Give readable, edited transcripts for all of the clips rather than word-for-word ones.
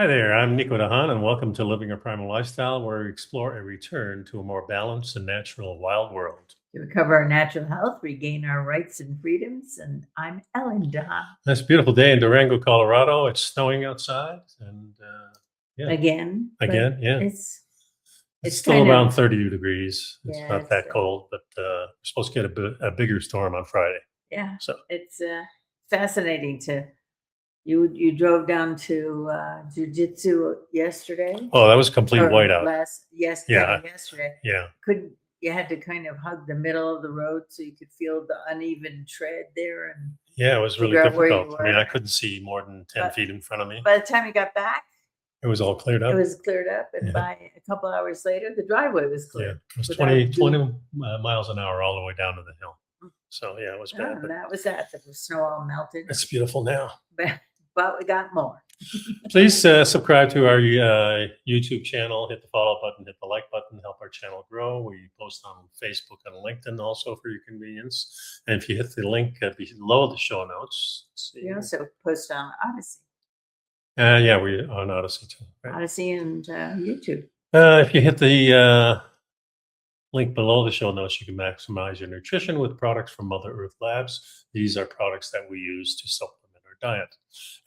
Hi there, I'm nicodehaan, and welcome to Living a Primal Lifestyle, where we explore a return to a more balanced and natural wild world. To recover our natural health, regain our rights and freedoms. And I'm Ellen Dahan. It's a beautiful day in Durango, Colorado. It's snowing outside, and yeah, Again. yeah. It's Still kind around of 32 degrees. It's yeah, not that cold, but we're supposed to get a bigger storm on Friday. yeah. So, It's fascinating to you drove down to jujitsu yesterday oh, that was complete or whiteout. Yeah, yesterday. yeah. Couldn't You had to kind of hug the middle of the road so you could feel the uneven tread there and Yeah, it was really figure out where you difficult. I mean, I were. couldn't see more than 10 But feet in front of me. by the time you got back, It was all cleared it up. was cleared up, and Yeah. by a couple hours later, the driveway was Yeah, cleared. it was without 20 miles an hour all the way down to the hill. So yeah, it was bad, And but that was that. The snow all melted, it's beautiful now. but we got more. Please subscribe to our YouTube channel, hit the follow button, hit the like button, help our channel grow. We post on Facebook and LinkedIn also for your convenience. And if you hit the link below the show notes, We also post on Odysee. Yeah, we're on Odysee too. Right? Odysee and YouTube. If you hit the link below the show notes, you can maximize your nutrition with products from Mother Earth Labs. These are products that we use to supplement our diet.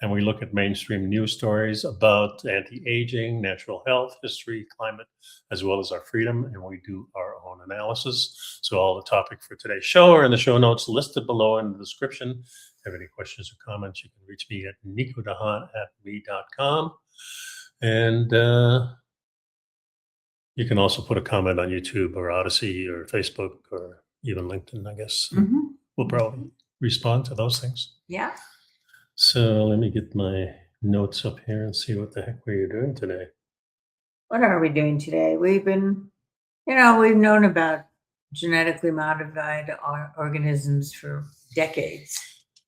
And we look at mainstream news stories about anti-aging, natural health, history, climate, as well as our freedom. And we do our own analysis. So all the topic for today's show are in the show notes listed below in the description. If you have any questions or comments, you can reach me at nicodehaan@me.com. And you can also put a comment on YouTube or Odysee or Facebook or even LinkedIn, I guess. We'll probably respond to those things. Yeah. So let me get my notes up here and see what the heck we're doing today. What are we doing today? We've been, we've known about genetically modified organisms for decades.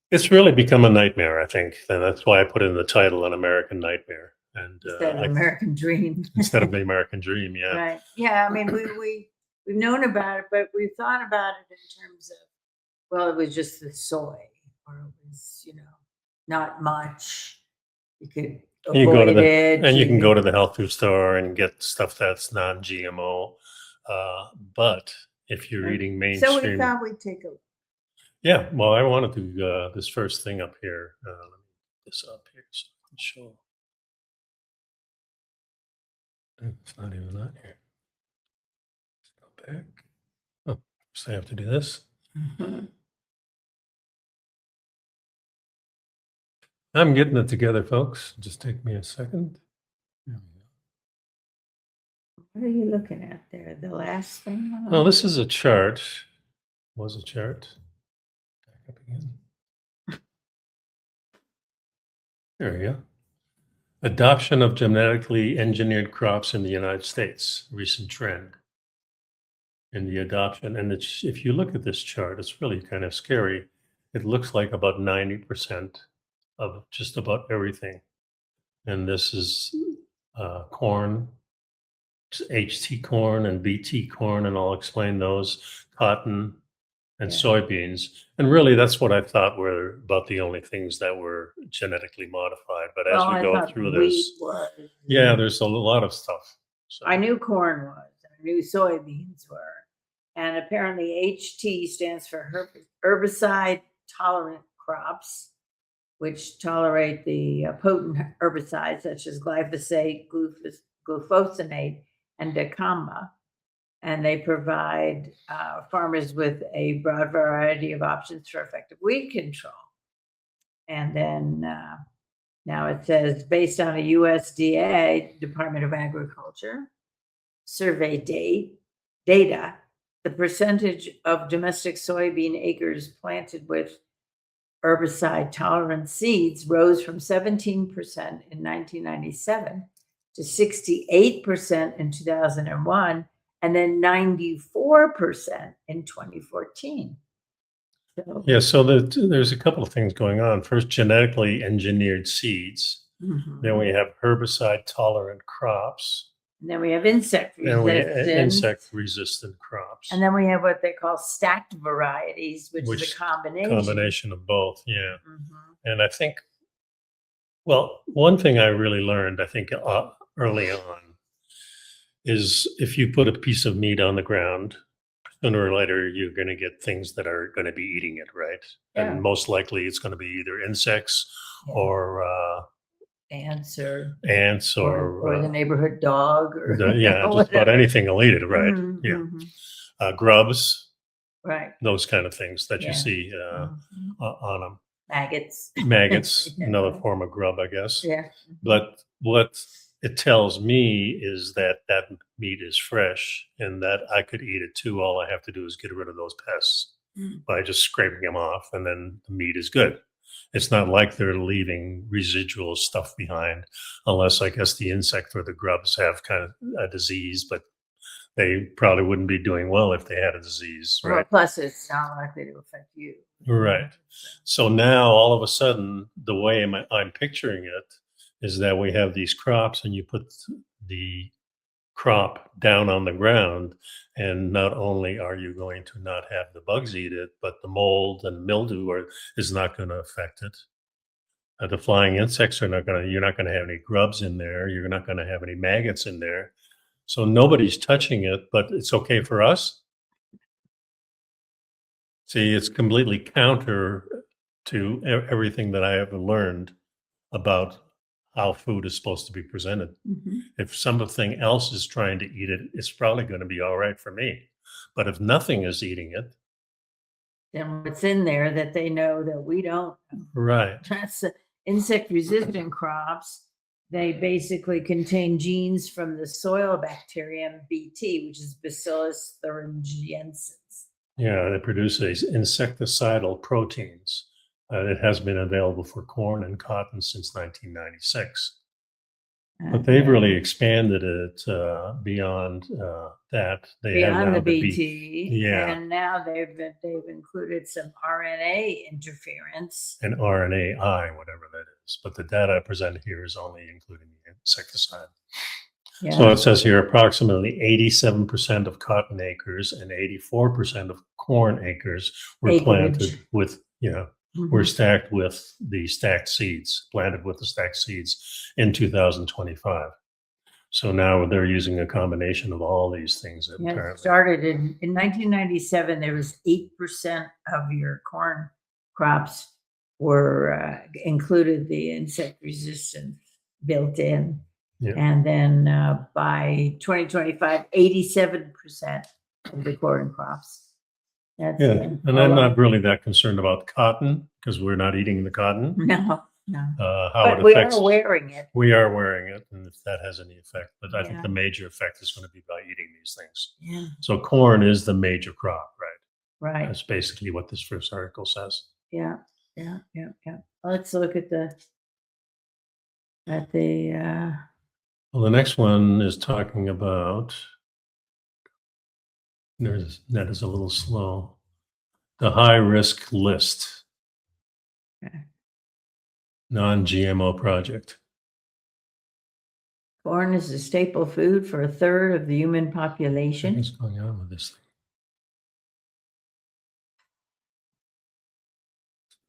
It's really become a nightmare, I think. And that's why I put in the title, An American Nightmare. And instead of American Dream. Instead of the American Dream, yeah. Right. Yeah. I mean, we've known about it, but we've thought about it in terms of, well, it was just the soy, or it was, not much. You could avoid it. And you can go to the health food store and get stuff that's non-GMO. But if you're eating mainstream, so we thought we'd take a look. Yeah. Well, I want to do this first thing up here. Let me put this up here so I can show. It's not even that here. Let's go back. Oh, so I have to do this. I'm getting it together, folks. Just take me a second. What are you looking at there? The last thing? Oh, this is a chart. Was a chart. Back up again. There we go. Adoption of genetically engineered crops in the United States. Recent trend in the adoption. And if you look at this chart, it's really kind of scary. It looks like about 90% of just about everything. And this is corn, HT corn and BT corn, and I'll explain those, cotton and soybeans. And really, that's what I thought were about the only things that were genetically modified. But as we go through this, there's a lot of stuff. So. I knew corn was, I knew soybeans were. And apparently HT stands for herbicide tolerant crops, which tolerate the potent herbicides such as glyphosate, glufosinate, and dicamba. And they provide farmers with a broad variety of options for effective weed control. And then now it says, based on a USDA, Department of Agriculture, survey data, the percentage of domestic soybean acres planted with herbicide-tolerant seeds rose from 17% in 1997 to 68% in 2001, and then 94% in 2014. So there's a couple of things going on. First, genetically engineered seeds. Then we have herbicide-tolerant crops. And then we have insect resistant crops. And then we have what they call stacked varieties, which is a combination of both, yeah. And I think Well, one thing I really learned, I think, early on is if you put a piece of meat on the ground, sooner or later you're going to get things that are going to be eating it, right? Yeah. And most likely it's going to be either insects Yeah. or ants or the neighborhood dog or just about whatever. anything will eat it, right? Mhm, Yeah, mhm. grubs, Right. those kind of things that you Yeah. see Mhm. on them. Maggots. Maggots, Yeah, another right. form of grub, I guess. Yeah. But what it tells me is that that meat is fresh and that I could eat it too. All I have to do is get rid of those pests Mm. by just scraping them off, and then the meat is good. It's not like they're leaving residual stuff behind, unless I guess the insect or the grubs have kind of a disease, but they probably wouldn't be doing well if they had a disease, Well, right? plus it's not likely to affect you. Right. So now all of a sudden, the way I'm picturing it is that we have these crops, and you put the crop down on the ground, and not only are you going to not have the bugs eat it, but the mold and mildew is not going to affect it. The flying insects are not going to. You're not going to have any grubs in there. You're not going to have any maggots in there. So nobody's touching it, but it's okay for us. See, it's completely counter to everything that I ever learned about how food is supposed to be presented. Mhm. If something else is trying to eat it, it's probably going to be all right for me. But if nothing is eating it, Then what's in there that they know that we don't know? right. That's insect resistant crops. They basically contain genes from the soil bacterium BT, which is Bacillus thuringiensis. Yeah, they produce these insecticidal proteins. It has been available for corn and cotton since 1996. But they've really expanded it beyond that. They have beyond now the the BT, yeah, and now they've included some RNA interference. and RNAi, whatever that is. But the data presented here is only including the insecticide. So Yeah, it says here approximately 87% of cotton acres and 84% of corn acres were acreage. planted with, were Mhm. stacked with the stacked seeds, planted with the stacked seeds in 2025. So now they're using a combination of all these things Yeah, it apparently. started in 1997. There was 8% of your corn crops were included the insect resistance built in. Yeah. And then by 2025, 87% of the corn crops. That's Yeah, and I'm not really that concerned about cotton because we're not eating the cotton. no. How But it we affects, are wearing it. we are wearing it, and if that has any effect. But I think Yeah. the major effect is going to be by eating these things. Yeah. So corn is the major crop, right? Right. That's basically what this first article says. Yeah. Let's look at the Well, the next one is talking about. That is a little slow. The high risk list. Okay. Non-GMO project. corn is a staple food for a third of the human population. What's going on with this thing?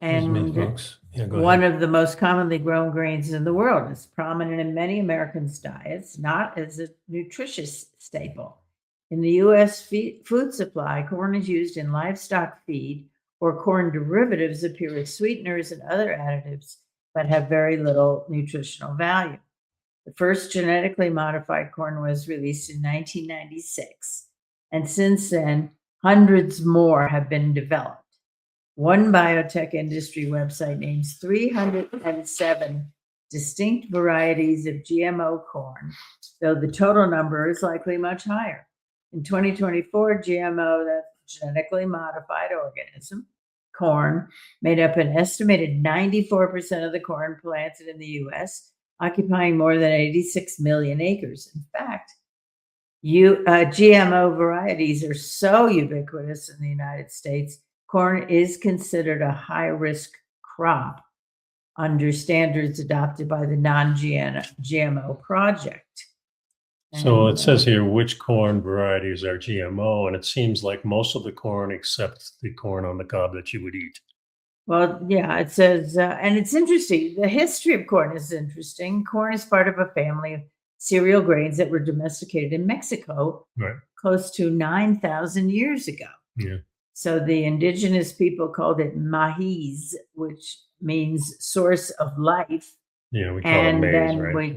Excuse me, And folks. Yeah, go one ahead. of the most commonly grown grains in the world. It's prominent in many Americans' diets, not as a nutritious staple. In the U.S. food supply, corn is used in livestock feed, or corn derivatives appear as sweeteners and other additives, but have very little nutritional value. The first genetically modified corn was released in 1996, and since then, hundreds more have been developed. One biotech industry website names 307 distinct varieties of GMO corn, though the total number is likely much higher. In 2024, GMO, that's genetically modified organism, corn, made up an estimated 94% of the corn planted in the US, occupying more than 86 million acres. In fact, GMO varieties are so ubiquitous in the United States, corn is considered a high-risk crop under standards adopted by the non-GMO project. So it says here which corn varieties are GMO, and it seems like most of the corn except the corn on the cob that you would eat. Well, yeah, it says, and it's interesting. The history of corn is interesting. Corn is part of a family of cereal grains that were domesticated in Mexico Right. close to 9,000 years ago. Yeah. So the indigenous people called it maize, which means source of life. Yeah, we call it And maize, then right? we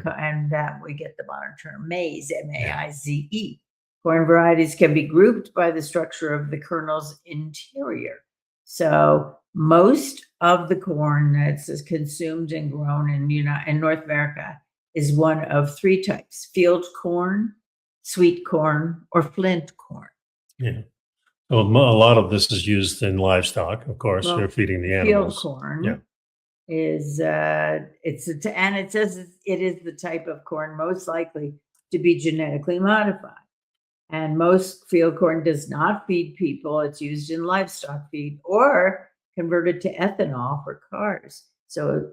get the modern term maize, M-A-I-Z-E. Corn varieties can be grouped by the structure of the kernel's interior. So most of the corn that's consumed and grown in North America is one of three types: field corn, sweet corn, or flint corn. Yeah. Well, a lot of this is used in livestock, of course. Well, They're feeding the field animals. corn Yeah. is and it says it is the type of corn most likely to be genetically modified. And most field corn does not feed people. It's used in livestock feed or converted to ethanol for cars. So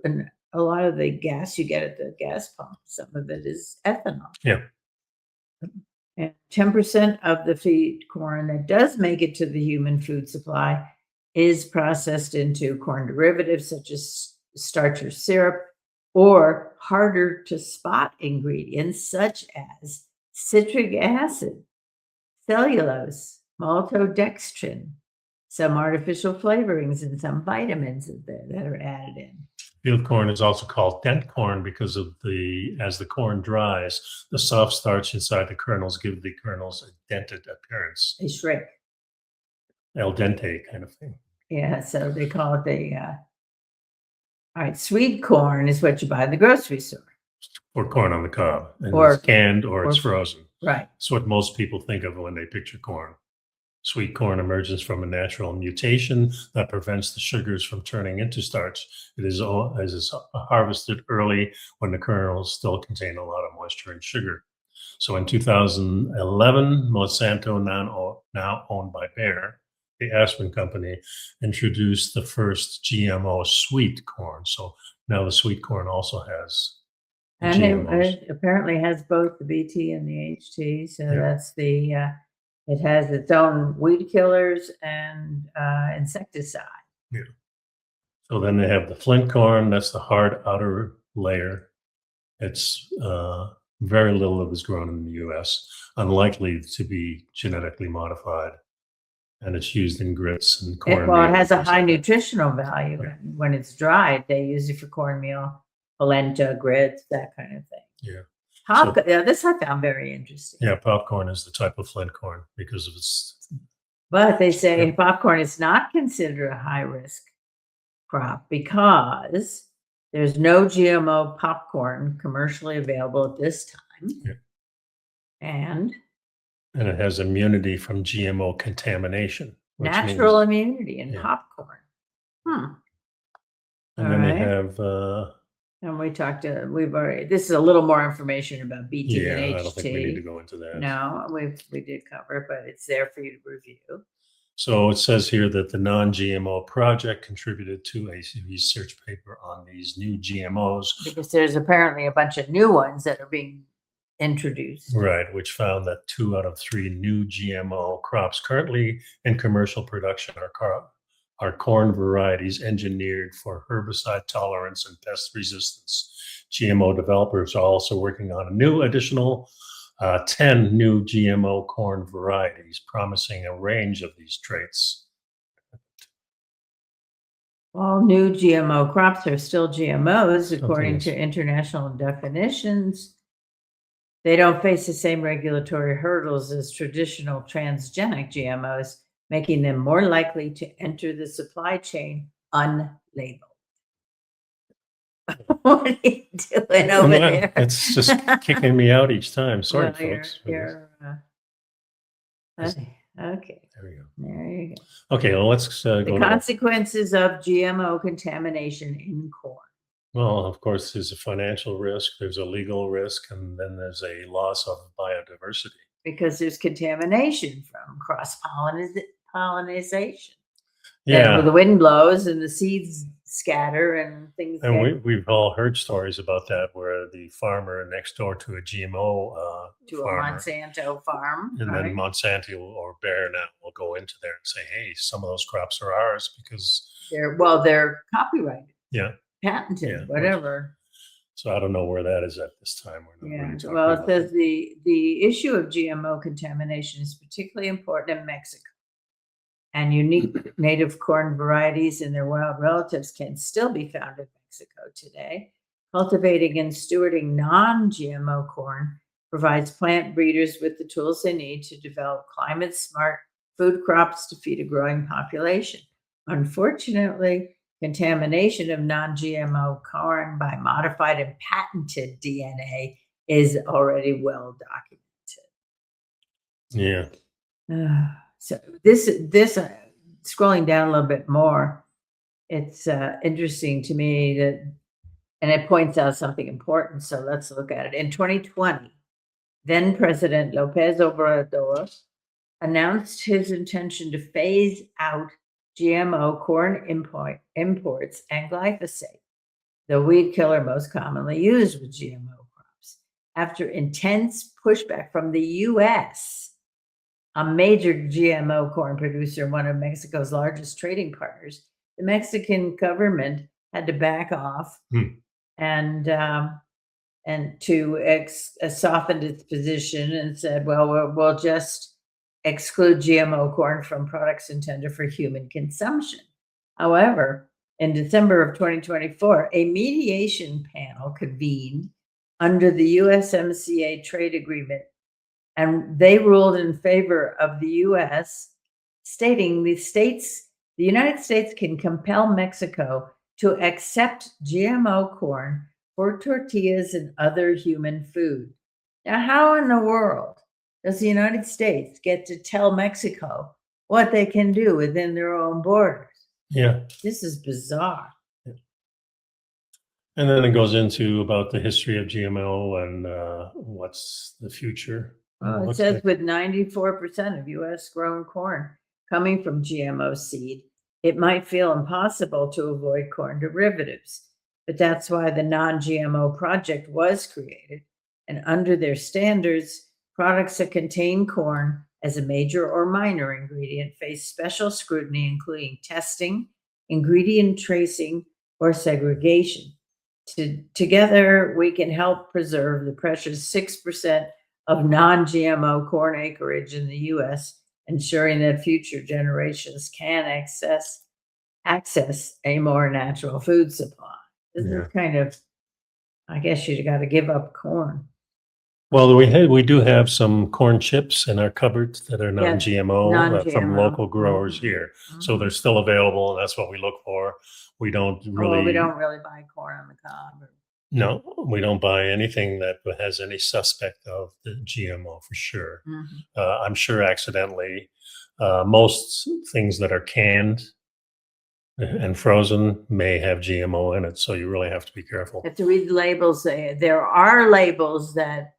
a lot of the gas you get at the gas pump, some of it is ethanol. Yeah. And 10% of the feed corn that does make it to the human food supply is processed into corn derivatives such as starch or syrup, or harder to spot ingredients such as citric acid, cellulose, maltodextrin, some artificial flavorings, and some vitamins that are added in. Field corn is also called dent corn because of as the corn dries, the soft starch inside the kernels give the kernels a dented appearance, They shrink. al dente kind of thing. Yeah, so they call it all right, sweet corn is what you buy in the grocery store. Or corn on the cob, and Or- it's canned or it's or- frozen. Right. It's what most people think of when they picture corn. Sweet corn emerges from a natural mutation that prevents the sugars from turning into starch. It is harvested early when the kernels still contain a lot of moisture and sugar. So in 2011, Monsanto, now owned by Bayer, the Aspen company, introduced the first GMO sweet corn. So now the sweet corn also has And GMOs. it apparently has both the BT and the HT. So Yeah. that's it has its own weed killers and insecticide. So then they have the flint corn. That's the hard outer layer. It's very little of it is grown in the U.S., unlikely to be genetically modified, and it's used in grits and cornmeal. It has a things high like that. nutritional value. Yeah. When it's dried, they use it for cornmeal, polenta, grits, that kind of thing. Yeah. This I found very interesting. Yeah, popcorn is the type of flint corn because of its. But they say Yeah. popcorn is not considered a high risk crop because there's no GMO popcorn commercially available at this time. Yeah. And And it has immunity from GMO contamination. which natural means- immunity in Yeah. popcorn. And All then they right. have. And this is a little more information about BT Yeah, and I HT. don't think we need to go into that. No, we did cover it, but it's there for you to review. So it says here that the non-GMO project contributed to a research paper on these new GMOs, Because there's apparently a bunch of new ones that are being introduced. right, which found that 2 out of 3 new GMO crops currently in commercial production are corn varieties engineered for herbicide tolerance and pest resistance. GMO developers are also working on additional 10 new GMO corn varieties, promising a range of these traits. All new GMO crops are still GMOs according Something to international definitions. They don't face the same regulatory hurdles as traditional transgenic GMOs, making them more likely to enter the supply chain unlabeled. What are you doing over there? It's just kicking me out each time. Sorry, Well, folks. for this. Okay. There we go. There you go. Okay, well, let's go The to consequences of GMO contamination in corn. well, of course, there's a financial risk, there's a legal risk, and then there's a loss of biodiversity. Because there's contamination from cross-pollination. Yeah, The wind blows and the seeds scatter and things. and we've all heard stories about that where the farmer next door to a GMO to a farmer, Monsanto farm. and right? then Monsanto or Bayer now will go into there and say, hey, some of those crops are ours because They're copyrighted, Yeah. patented, Yeah. whatever. So I don't know where that is at this time. We're not Yeah. really talking Well, it about says that. the issue of GMO contamination is particularly important in Mexico, and unique native corn varieties and their wild relatives can still be found in Mexico today. Cultivating and stewarding non-GMO corn provides plant breeders with the tools they need to develop climate-smart food crops to feed a growing population. Unfortunately, contamination of non-GMO corn by modified and patented DNA is already well documented. Yeah. So this scrolling down a little bit more, it's interesting to me that, and it points out something important. So let's look at it. In 2020, then President Lopez Obrador announced his intention to phase out GMO corn imports and glyphosate, the weed killer most commonly used with GMO crops. After intense pushback from the U.S., a major GMO corn producer, one of Mexico's largest trading partners, the Mexican government had to back off and to soften its position and said, well, we'll just exclude GMO corn from products intended for human consumption. However, in December of 2024, a mediation panel convened under the USMCA trade agreement, and they ruled in favor of the U.S., stating the United States can compel Mexico to accept GMO corn for tortillas and other human food. Now, how in the world does the United States get to tell Mexico what they can do within their own borders? Yeah. This is bizarre. And then it goes into about the history of GMO and what's the future. Well, it says with 94% of U.S. grown corn coming from GMO seed, it might feel impossible to avoid corn derivatives. But that's why the non-GMO project was created. And under their standards, products that contain corn as a major or minor ingredient face special scrutiny, including testing, ingredient tracing, or segregation. Together, we can help preserve the precious 6% of non-GMO corn acreage in the U.S., ensuring that future generations can access a more natural food supply. This is kind of, I guess you got to give up corn. Well, we do have some corn chips in our cupboards that are non-GMO, from local growers here. So they're still available. And that's what we look for. We don't really. We don't really buy corn on the cob. No, we don't buy anything that has any suspect of the GMO for sure. I'm sure accidentally. Most things that are canned and frozen may have GMO in it, so you really have to be careful. You have to read the labels. There are labels that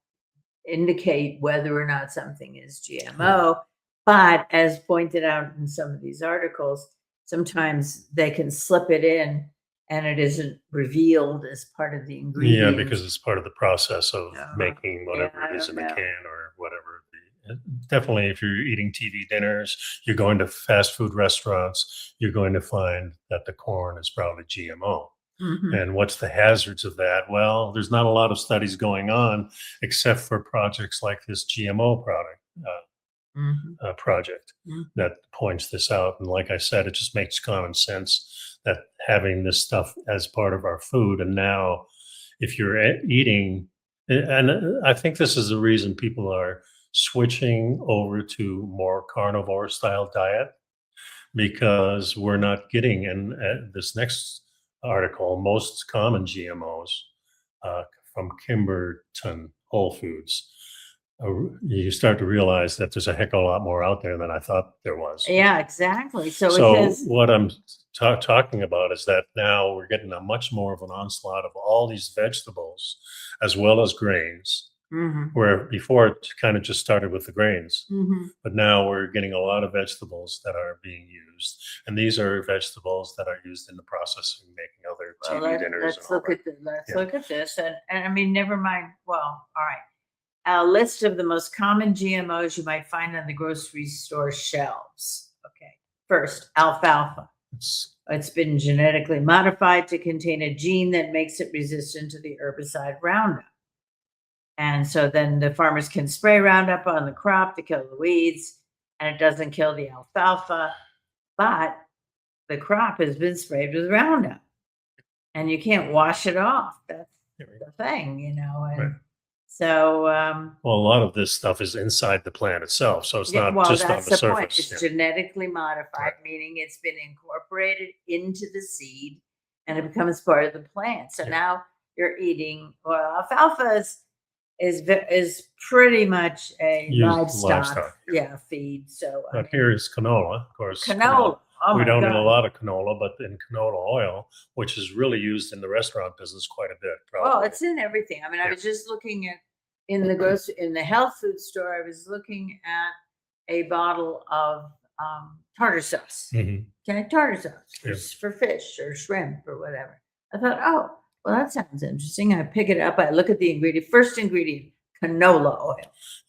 indicate whether or not something is GMO, but as pointed out in some of these articles, sometimes they can slip it in and it isn't revealed as part of the ingredient. Yeah, because it's part of the process of making whatever it is in the can or whatever. Definitely, if you're eating TV dinners, you're going to fast food restaurants, you're going to find that the corn is probably GMO. And what's the hazards of that? Well, there's not a lot of studies going on except for projects like this GMO project that points this out. And like I said, it just makes common sense that having this stuff as part of our food. And now if you're eating, and I think this is the reason people are switching over to more carnivore style diet, because we're not getting in this next article, most common GMOs from Kimberton Whole Foods. You start to realize that there's a heck of a lot more out there than I thought there was. Yeah, exactly. So it says, what I'm talking about is that now we're getting a much more of an onslaught of all these vegetables as well as grains, where before it kind of just started with the grains. But now we're getting a lot of vegetables that are being used. And these are vegetables that are used in the process of making other TV dinners. Let's look at this. And I mean, never mind. Well, all right. A list of the most common GMOs you might find on the grocery store shelves. Okay. First, alfalfa. It's been genetically modified to contain a gene that makes it resistant to the herbicide Roundup. And so then the farmers can spray Roundup on the crop to kill the weeds, and it doesn't kill the alfalfa, but the crop has been sprayed with Roundup, and you can't wash it off. That's the thing, you know. And Right. so, well, a lot of this stuff is inside the plant itself, so it's not well, just on that's the the surface. point. It's genetically modified, meaning it's been incorporated into the seed, and it becomes part of the plant. So now you're eating. Well, alfalfa is pretty much a livestock, feed. So But here is canola, of course. canola. Oh we my don't God. eat a lot of canola, but in canola oil, which is really used in the restaurant business quite a bit. Probably. Well, it's in everything. I mean, I was just looking at in the health food store. I was looking at a bottle of tartar sauce. Okay, tartar sauce for fish or shrimp or whatever. I thought, oh, well, that sounds interesting. I pick it up. I look at the ingredient. First ingredient, canola oil.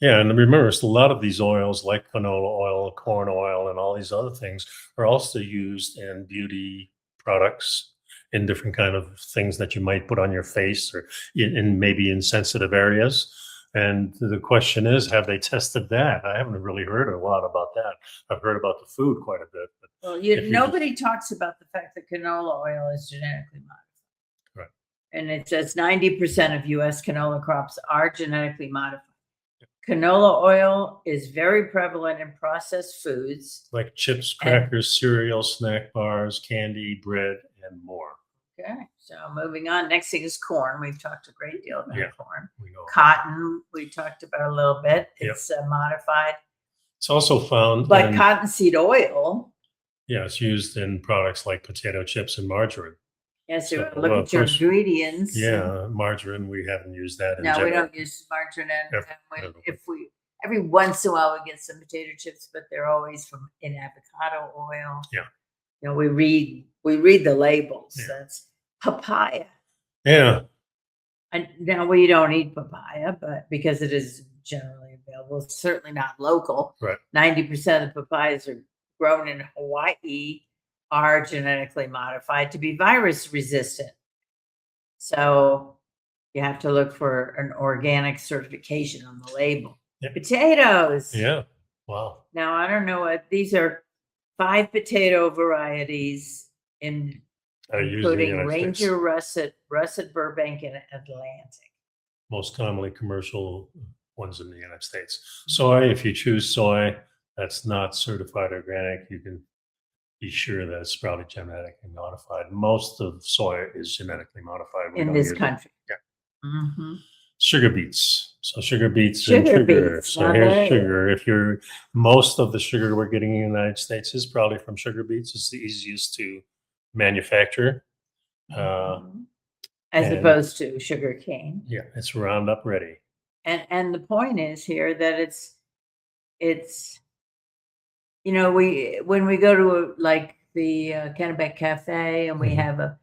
Yeah, and remember, a lot of these oils, like canola oil, corn oil, and all these other things, are also used in beauty products, in different kind of things that you might put on your face, or in maybe in sensitive areas. And the question is, have they tested that? I haven't really heard a lot about that. I've heard about the food quite a bit. But well, nobody talks about the fact that canola oil is genetically modified. Right. And it says 90% of U.S. canola crops are genetically modified. Canola oil is very prevalent in processed foods. Like chips, crackers, cereal, snack bars, candy, bread, and more. Okay, so moving on. Next thing is corn. We've talked a great deal about corn. We know. Cotton, we talked about a little bit. It's modified. It's also found. But cottonseed oil. Yeah, it's used in products like potato chips and margarine. Yes, so look at your ingredients. Yeah, margarine, we haven't used that in general. We don't use margarine. And every once in a while we get some potato chips, but they're always in avocado oil. Yeah. You know, we read the labels. Yeah. That's papaya. Yeah. And now we don't eat papaya, but because it is generally available, it's certainly not local. Right. 90% of the papayas are grown in Hawaii, are genetically modified to be virus resistant. So you have to look for an organic certification on the label. Yep. Potatoes. Yeah. Wow. Now, I don't know what these are. 5 potato varieties including Ranger, Russet, Burbank, and Atlantic. Most commonly commercial ones in the United States. Soy, if you choose soy, that's not certified organic, you can be sure that it's probably genetically modified. Most of soy is genetically modified. In this country. Yeah. Mm-hmm. Sugar beets. So sugar beets and sugar. Beets. So here's sugar. Most of the sugar we're getting in the United States is probably from sugar beets. It's the easiest to manufacture. As opposed to sugar cane. Yeah, it's Roundup ready. And the point is here that it's you know, when we go to like the Kennebec Cafe and we have a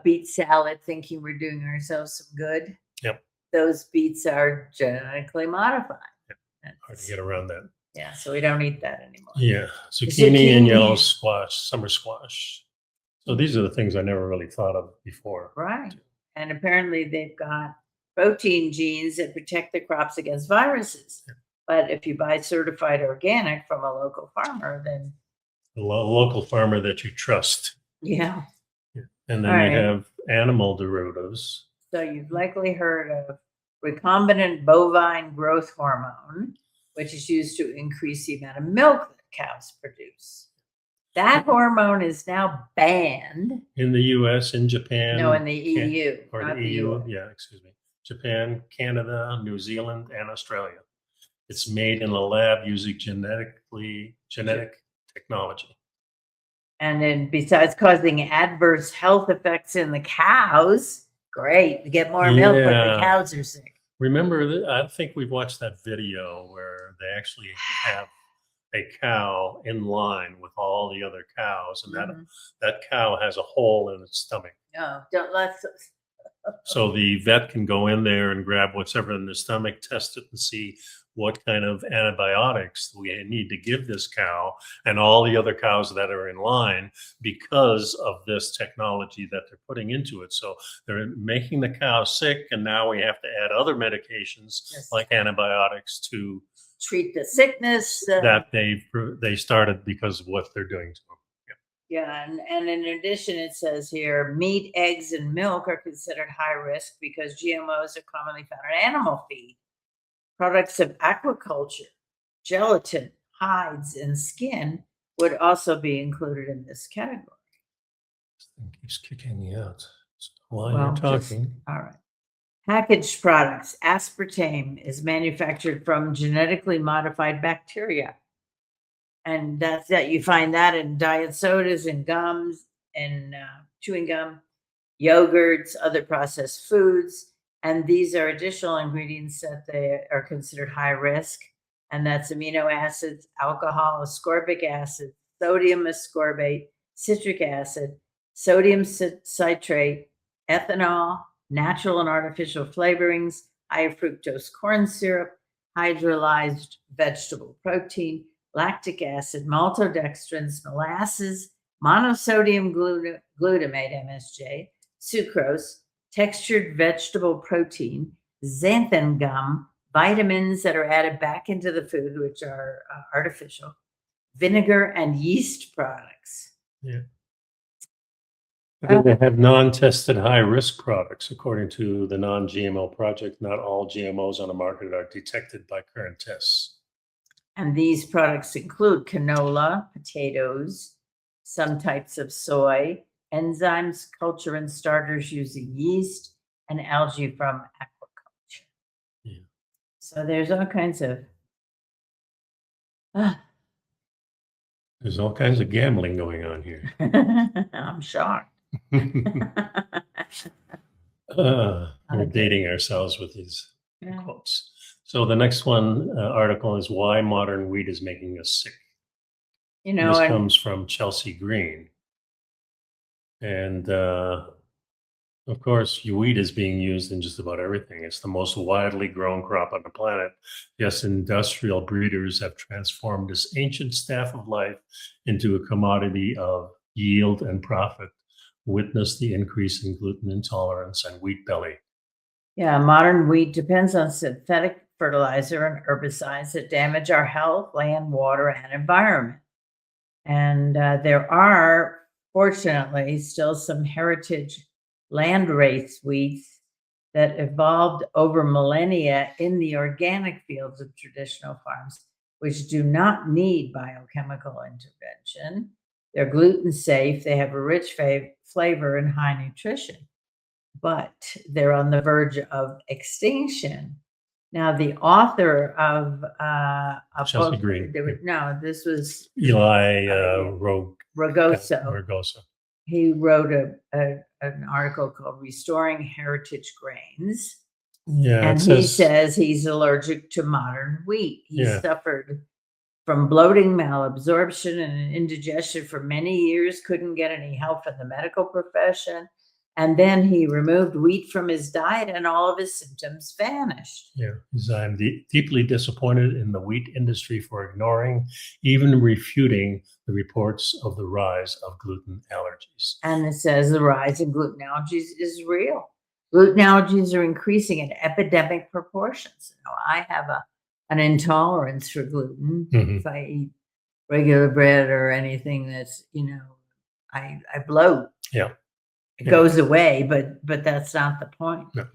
beet salad thinking we're doing ourselves some good. Yep. Those beets are genetically modified. Yep. Hard to get around that. Yeah, so we don't eat that anymore. Yeah, zucchini and yellow squash, summer squash. So these are the things I never really thought of before. Right. And apparently they've got protein genes that protect the crops against viruses. Yeah. But if you buy certified organic from a local farmer, then a local farmer that you trust. Yeah. And then you have animal derivatives. So you've likely heard of recombinant bovine growth hormone, which is used to increase the amount of milk that cows produce. That hormone is now banned. In the US, in Japan. No, in the EU. Or the EU, yeah, excuse me. Japan, Canada, New Zealand, and Australia. It's made in a lab using genetic technology. And then besides causing adverse health effects in the cows, great, to get more milk, but the cows are sick. Remember, I think we've watched that video where they actually have a cow in line with all the other cows, and that cow has a hole in its stomach. No, don't let's. So the vet can go in there and grab whatever in the stomach, test it, and see what kind of antibiotics we need to give this cow and all the other cows that are in line because of this technology that they're putting into it. So they're making the cow sick, and now we have to add other medications Yes. like antibiotics to treat the sickness. that they started because of what they're doing to them. Yeah, and in addition, it says here, meat, eggs, and milk are considered high risk because GMOs are commonly found in animal feed. Products of aquaculture, gelatin, hides, and skin would also be included in this category. This thing keeps kicking me out while Well, you're talking. all right. Packaged products. Aspartame is manufactured from genetically modified bacteria. And that's that you find that in diet sodas and gums and chewing gum, yogurts, other processed foods. And these are additional ingredients that they are considered high risk. And that's amino acids, alcohol, ascorbic acid, sodium ascorbate, citric acid, sodium citrate, ethanol, natural and artificial flavorings, high fructose corn syrup, hydrolyzed vegetable protein, lactic acid, maltodextrins, molasses, monosodium glutamate, MSG, sucrose, textured vegetable protein, xanthan gum, vitamins that are added back into the food, which are artificial, vinegar, and yeast products. Yeah. They have non-tested high-risk products. According to the Non-GMO Project, not all GMOs on the market are detected by current tests. And these products include canola, potatoes, some types of soy, enzymes, culture and starters using yeast, and algae from aquaculture. Yeah. So there's all kinds of There's all kinds of gambling going on here. I'm shocked. We're dating ourselves with these quotes. So the next one article is why modern wheat is making us sick. You know, This comes from Chelsea Green. And of course, wheat is being used in just about everything. It's the most widely grown crop on the planet. Yes, industrial breeders have transformed this ancient staff of life into a commodity of yield and profit. Witness the increase in gluten intolerance and wheat belly. yeah, modern wheat depends on synthetic fertilizer and herbicides that damage our health, land, water, and environment. And there are, fortunately, still some heritage landrace wheats that evolved over millennia in the organic fields of traditional farms, which do not need biochemical intervention. They're gluten safe, they have a rich flavor and high nutrition, but they're on the verge of extinction. Now, the author of a Chelsea book, Green. no, this was Eli Ragoso. He wrote an article called Restoring Heritage Grains. Yeah, and he says he's allergic to modern wheat. He suffered from bloating, malabsorption, and indigestion for many years, couldn't get any help from the medical profession. And then he removed wheat from his diet and all of his symptoms vanished. Yeah, I'm deeply disappointed in the wheat industry for ignoring, even refuting the reports of the rise of gluten allergies. And it says the rise in gluten allergies is real. Gluten allergies are increasing in epidemic proportions. You know, I have an intolerance for gluten. If I eat regular bread or anything that's, you know, I bloat. Yeah. It goes away, but that's not the point. No.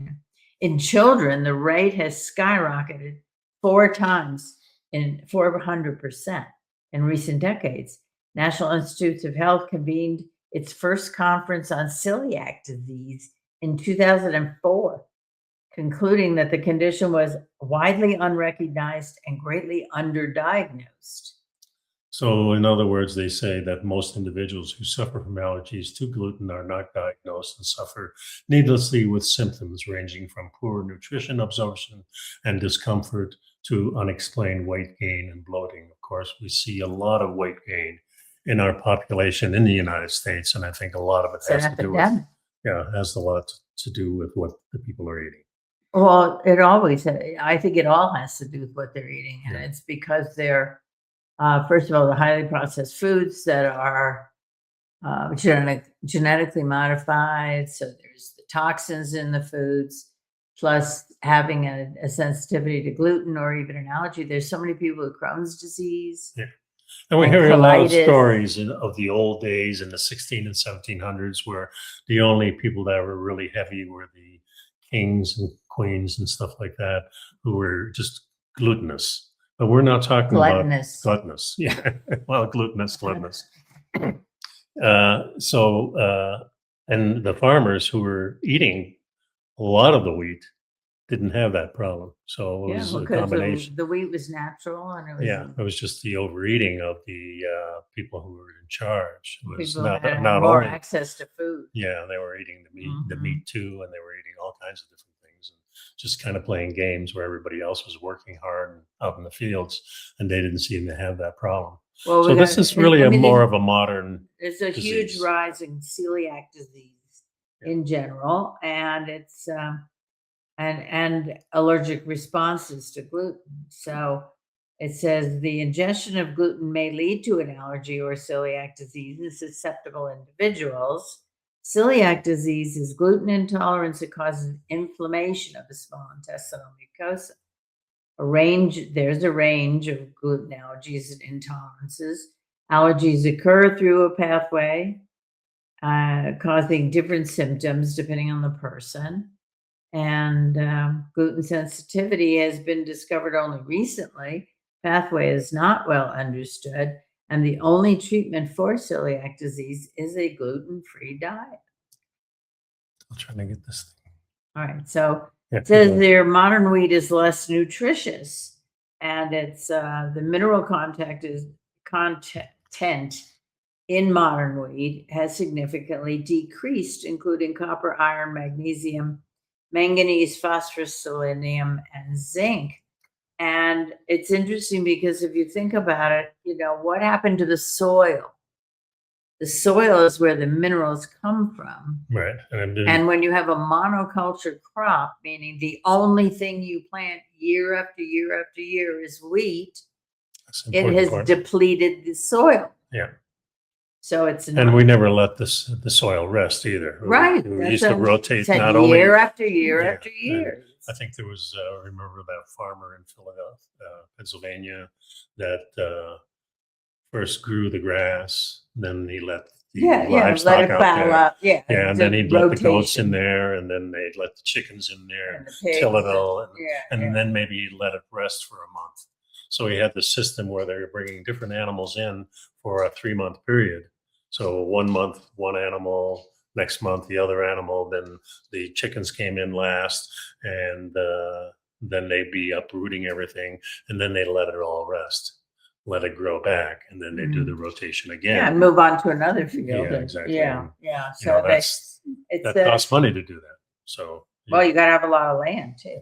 In children, the rate has skyrocketed 400% in recent decades. National Institutes of Health convened its first conference on celiac disease in 2004, concluding that the condition was widely unrecognized and greatly underdiagnosed. So in other words, they say that most individuals who suffer from allergies to gluten are not diagnosed and suffer needlessly with symptoms ranging from poor nutrition absorption and discomfort to unexplained weight gain and bloating. Of course, we see a lot of weight gain in our population in the United States, and I think a lot of it has to do with, has a lot to do with what the people are eating. Well, it always, I think it all has to do with what they're eating. And Yeah. it's because they're, first of all, the highly processed foods that are genetically modified. So there's the toxins in the foods, plus having a sensitivity to gluten or even an allergy. There's so many people with Crohn's disease. Yeah. And we And hear a lot of colitis. stories of the old days in the 16 and 1700s where the only people that were really heavy were the kings and queens and stuff like that, who were just glutinous. But we're not talking Gluttonous. about gluttonous. Yeah, well, glutinous. And the farmers who were eating a lot of the wheat didn't have that problem. So it Yeah, was a because combination. the wheat was natural and it was Yeah, it was just the overeating of the people who were in charge. It was people not had not more only access to food. yeah, they were eating the Mhm. meat too, and they were eating all kinds of different things, and just kind of playing games where everybody else was working hard and out in the fields, and they didn't seem to have that problem. Well, So this is really a more of a modern there's a huge disease. rise in celiac disease Yeah. in general, and it's and allergic responses to gluten. So it says the ingestion of gluten may lead to an allergy or celiac disease in susceptible individuals. Celiac disease is gluten intolerance that causes inflammation of the small intestinal mucosa. There's a range of gluten allergies and intolerances. Allergies occur through a pathway, causing different symptoms depending on the person. And gluten sensitivity has been discovered only recently. Pathway is not well understood, and the only treatment for celiac disease is a gluten-free diet. I'm trying to get this thing. All right, so Yeah, it says their modern wheat is less nutritious, and it's the mineral content in modern wheat has significantly decreased, including copper, iron, magnesium, manganese, phosphorus, selenium, and zinc. And it's interesting because if you think about it, what happened to the soil? The soil is where the minerals come from. right. And when you have a monoculture crop, meaning the only thing you plant year after year after year is wheat, it has depleted the soil. Yeah. So it's not, and we never let the soil rest either. right. We used to rotate not year only after year Yeah, after year. I think there was, remember that farmer in Philadelphia, Pennsylvania, that first grew the grass, then he let the livestock let it out foul there. up. Yeah, And then he'd let the goats in there, and then they'd let the chickens in there and and the pigs till it all, and yeah. then maybe he'd let it rest for a month. So he had the system where they were bringing different animals in for a 3-month period. So 1 month, one animal, next month the other animal, then the chickens came in last, and then they'd be uprooting everything, and then they let it all rest, let it grow back, and then they do the rotation again. Yeah, and move on to another field. Yeah, exactly. Yeah, And, yeah. you know, So that costs money to do that. So well, you got to have a lot of land too.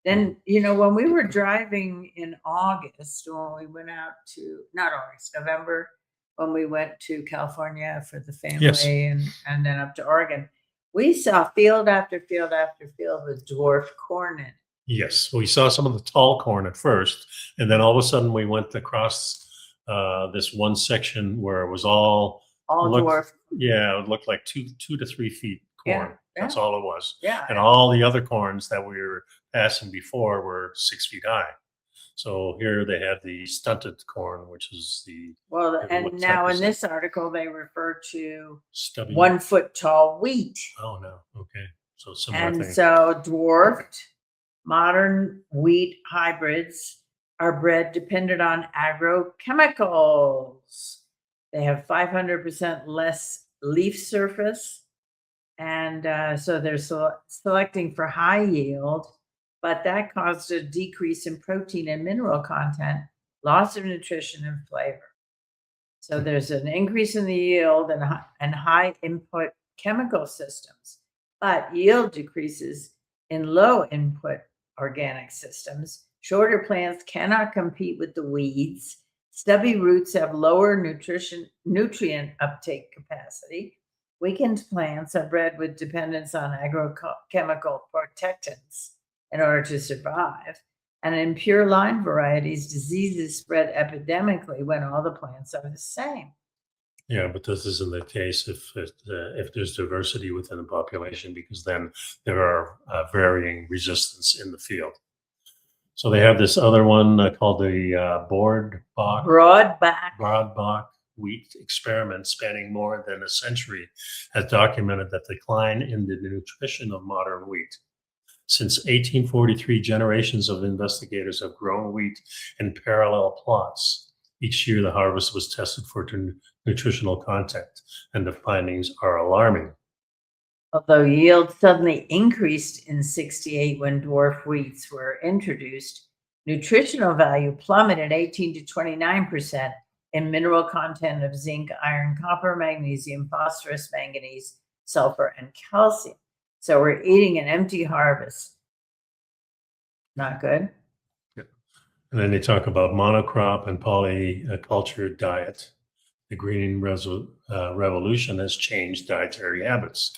Then, when we were driving in August, when we went out to, not August, November, when we went to California for the family Yes. and then up to Oregon, we saw field after field after field with dwarf corn in it. Yes, we saw some of the tall corn at first, and then all of a sudden we went across this one section where it was all dwarf. Yeah, it looked like 2 to 3 feet corn. Yeah, That's all it was. Yeah. And all the other corns that we were passing before were 6 feet high. So here they had the stunted corn, which is the and now in this article they refer to stubby 1 foot tall wheat. Oh no, okay. So similar And thing. so dwarfed modern wheat hybrids are bred dependent on agrochemicals. They have 500% less leaf surface. And so they're selecting for high yield, but that caused a decrease in protein and mineral content, loss of nutrition and flavor. So there's an increase in the yield and high input chemical systems, but yield decreases in low input organic systems. Shorter plants cannot compete with the weeds. Stubby roots have lower nutrient uptake capacity. Weakened plants are bred with dependence on agrochemical protectants. in order to survive. And in pure line varieties, diseases spread epidemically when all the plants are the same. Yeah, but this isn't the case if there's diversity within the population, because then there are varying resistance in the field. So they have this other one called the Broadbach wheat experiment, spanning more than a century, has documented that decline in the nutrition of modern wheat. Since 1843, generations of investigators have grown wheat in parallel plots. Each year, the harvest was tested for nutritional content, and the findings are alarming. Although yield suddenly increased in 68 when dwarf wheats were introduced, nutritional value plummeted 18 to 29% in mineral content of zinc, iron, copper, magnesium, phosphorus, manganese, sulfur, and calcium. So we're eating an empty harvest. Not good. Yeah. And then they talk about monocrop and polyculture diet. The green revolution has changed dietary habits.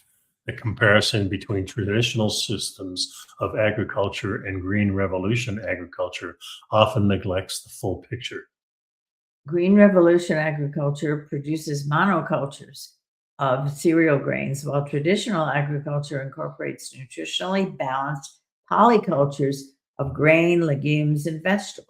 The comparison between traditional systems of agriculture and green revolution agriculture often neglects the full picture. Green revolution agriculture produces monocultures of cereal grains, while traditional agriculture incorporates nutritionally balanced polycultures of grain, legumes, and vegetables.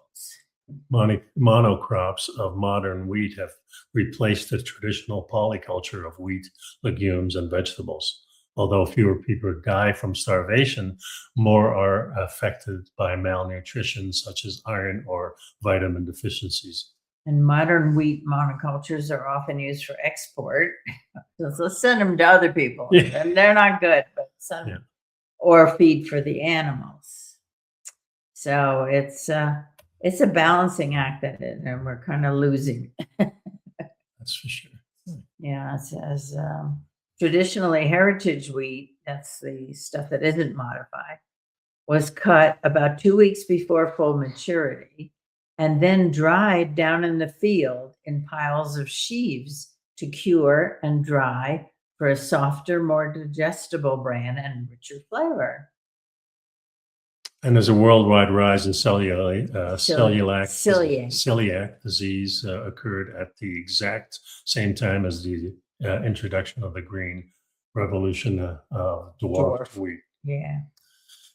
Monocrops of modern wheat have replaced the traditional polyculture of wheat, legumes, and vegetables. Although fewer people die from starvation, more are affected by malnutrition, such as iron or vitamin deficiencies. And modern wheat monocultures are often used for export. So let's send them to other people. Yeah. And they're not good, but send them. Or feed for the animals. So it's a balancing act and we're kind of losing. That's for sure. Yeah, it says traditionally heritage wheat, that's the stuff that isn't modified, was cut about 2 weeks before full maturity and then dried down in the field in piles of sheaves to cure and dry for a softer, more digestible bran and richer flavor. And there's a worldwide rise in celiac disease occurred at the exact same time as the introduction of the green revolution of dwarf wheat. Yeah.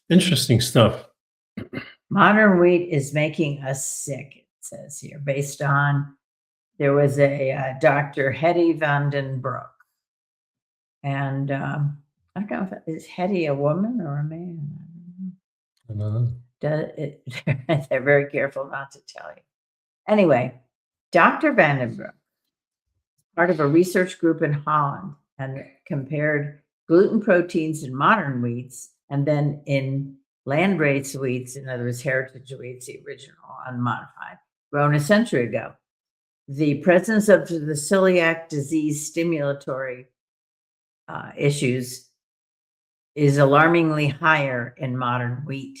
Interesting stuff. Modern wheat is making us sick, it says here, based on, there was a Dr. Hetty van den Broek. And I don't know if is Hetty a woman or a man? I don't know. They're very careful not to tell you. Anyway, Dr. van den Broek, part of a research group in Holland, and compared gluten proteins in modern wheats and then in land-raised wheats, in other words, heritage wheats, the original unmodified, grown a century ago. The presence of the celiac disease stimulatory issues is alarmingly higher in modern wheat.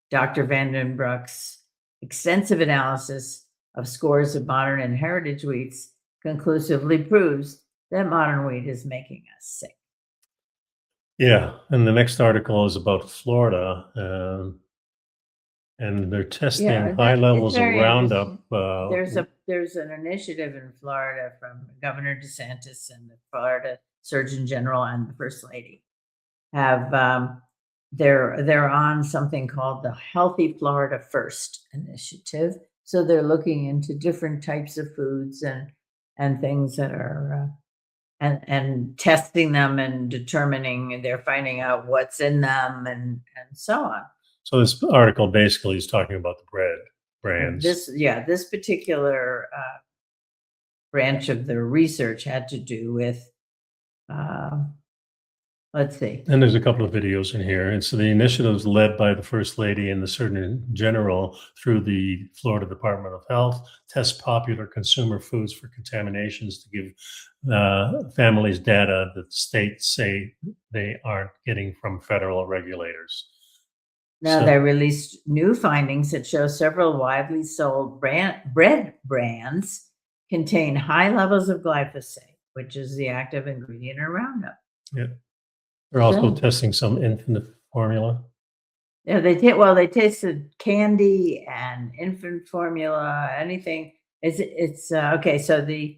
Dr. van den Broek's extensive analysis of scores of modern and heritage wheats conclusively proves that modern wheat is making us sick. Yeah, and the next article is about Florida, and they're testing high levels of Roundup. There's an initiative in Florida from Governor DeSantis and the Florida Surgeon General and the First Lady have they're on something called the Healthy Florida First initiative. So they're looking into different types of foods and things that are and testing them and determining, and they're finding out what's in them and so on. So this article basically is talking about the bread brands. This particular branch of the research had to do with let's see. And there's a couple of videos in here. And so the initiative is led by the First Lady and the Surgeon General through the Florida Department of Health, test popular consumer foods for contaminations to give families data that the states say they aren't getting from federal regulators. Now they released new findings that show several widely sold bread brands contain high levels of glyphosate, which is the active ingredient in Roundup. Yeah. They're also testing some infant formula. Yeah, they tasted candy and infant formula, anything. It's okay. So the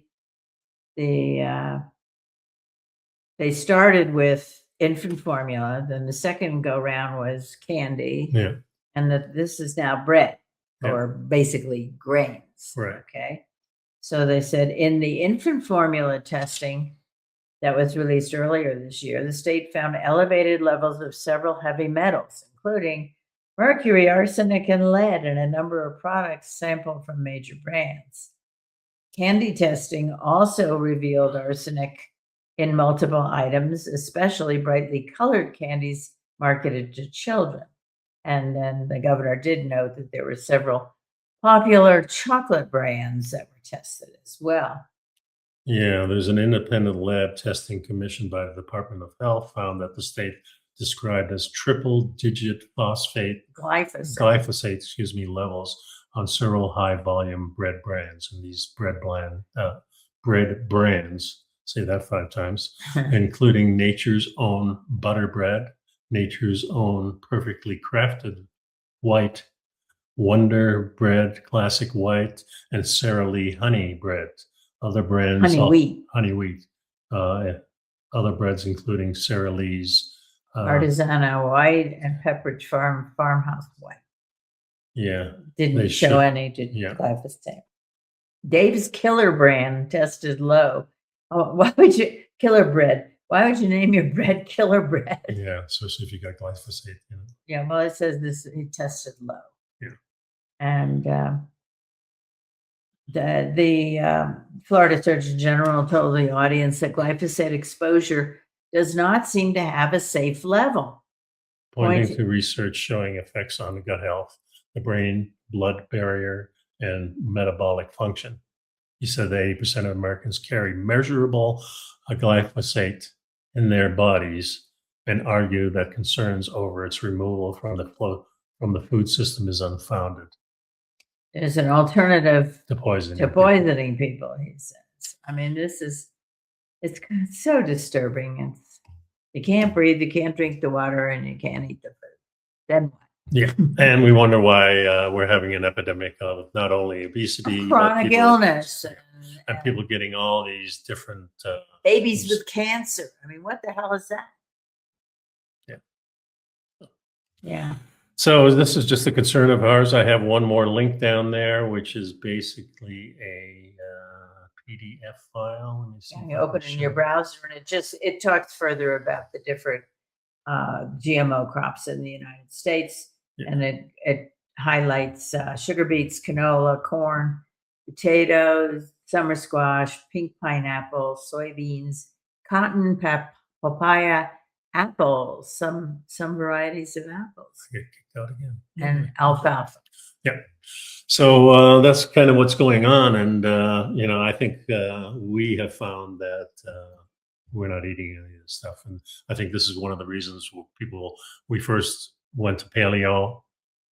they started with infant formula, then the second go round was candy, Yeah. and this is now bread Yeah. or basically grains. Right. Okay. So they said in the infant formula testing that was released earlier this year, the state found elevated levels of several heavy metals, including mercury, arsenic, and lead in a number of products sampled from major brands. Candy testing also revealed arsenic in multiple items, especially brightly colored candies marketed to children. And then the governor did note that there were several popular chocolate brands that were tested as well. Yeah, there's an independent lab testing commissioned by the Department of Health found that the state described as triple-digit glyphosate, levels on several high-volume bread brands, and these bread brands, say that 5 times, including Nature's Own butter bread, Nature's Own perfectly crafted white, Wonder Bread Classic White, and Sara Lee Honey Bread. Other brands, honey wheat. Other breads, including Sara Lee's Artisanal White and Pepperidge Farmhouse White. Yeah, didn't show any glyphosate. Dave's Killer brand tested low. Oh, why would you Killer Bread? Why would you name your bread Killer Bread? Yeah, especially if you got glyphosate. Yeah, well, it says this. He tested low. Yeah, and the Florida Surgeon General told the audience that glyphosate exposure does not seem to have a safe level, pointing to research showing effects on the gut health, the brain, blood barrier, and metabolic function. He said that 80% of Americans carry measurable glyphosate in their bodies, and argue that concerns over its removal from the food system is unfounded. There's an alternative to poisoning people, he says. I mean, it's so disturbing. You can't breathe, you can't drink the water, and you can't eat the food. Then what? Yeah, and we wonder why we're having an epidemic of not only obesity, chronic illness, and people getting all these different babies with cancer. I mean, what the hell is that? Yeah. So this is just a concern of ours. I have one more link down there, which is basically a PDF file. Let me see. You open it in your browser, and it talks further about the different GMO crops in the United States, and it highlights sugar beets, canola, corn, potatoes, summer squash, pink pineapple, soybeans, cotton, papaya, apples, some varieties of apples, get kicked out again, and alfalfa. Yeah. So that's kind of what's going on, and I think we have found that we're not eating any of this stuff, and I think this is one of the reasons we first went to paleo.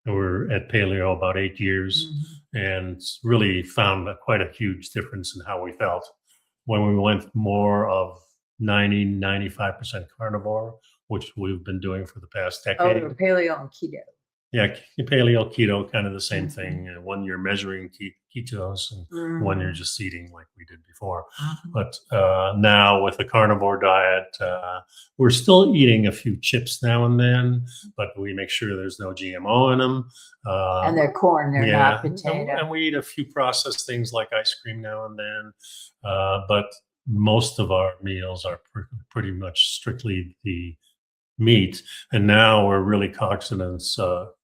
And we're at paleo about 8 years, and really found quite a huge difference in how we felt when we went more of 95% carnivore, which we've been doing for the past decade. Oh, paleo and keto. Yeah, paleo, keto, kind of the same thing. One you're measuring ketones, and one you're just eating like we did before. But now with the carnivore diet, we're still eating a few chips now and then, but we make sure there's no GMO in them. And they're corn, they're not potato. And we eat a few processed things like ice cream now and then. But most of our meals are pretty much strictly the meat. And now we're really cognizant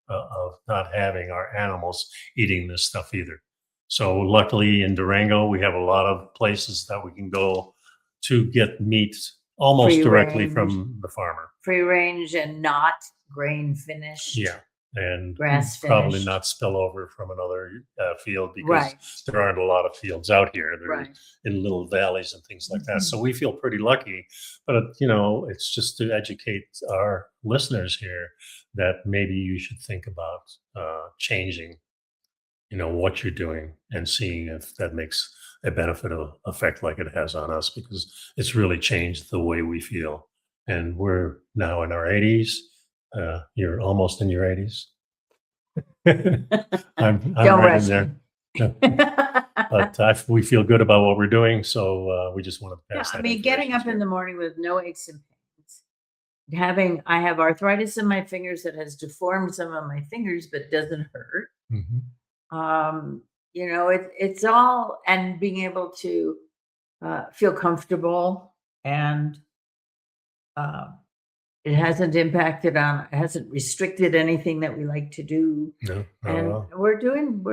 of not having our animals eating this stuff either. So luckily in Durango, we have a lot of places that we can go to get meat almost free directly range, from the farmer. Free range and not grain finished. Yeah. And grass probably finished. not spill over from another field, because there aren't a lot of fields out here. They're in little valleys and things like that. So we feel pretty lucky, but it's just to educate our listeners here that maybe you should think about changing, what you're doing, and seeing if that makes a beneficial effect like it has on us, because it's really changed the way we feel. And we're now in our 80s. You're almost in your 80s. I'm Don't right rush in there. me. Yeah. But we feel good about what we're doing, so we just want to Yeah, pass I that mean, getting information up in through. the morning with no aches and pains. I have arthritis in my fingers that has deformed some of my fingers, but doesn't hurt. Mhm. It's all, and being able to feel comfortable, and uh, it hasn't restricted anything that we like to do, No, not at and all. we're doing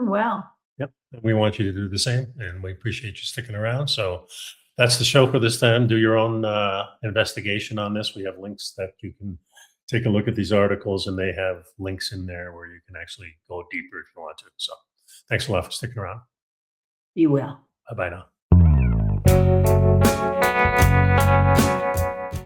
well. Yep. We want you to do the same, and we appreciate you sticking around. So that's the show for this time. Do your own investigation on this. We have links that you can take a look at these articles, and they have links in there where you can actually go deeper if you want to. So thanks a lot for sticking around. You will. Bye bye now.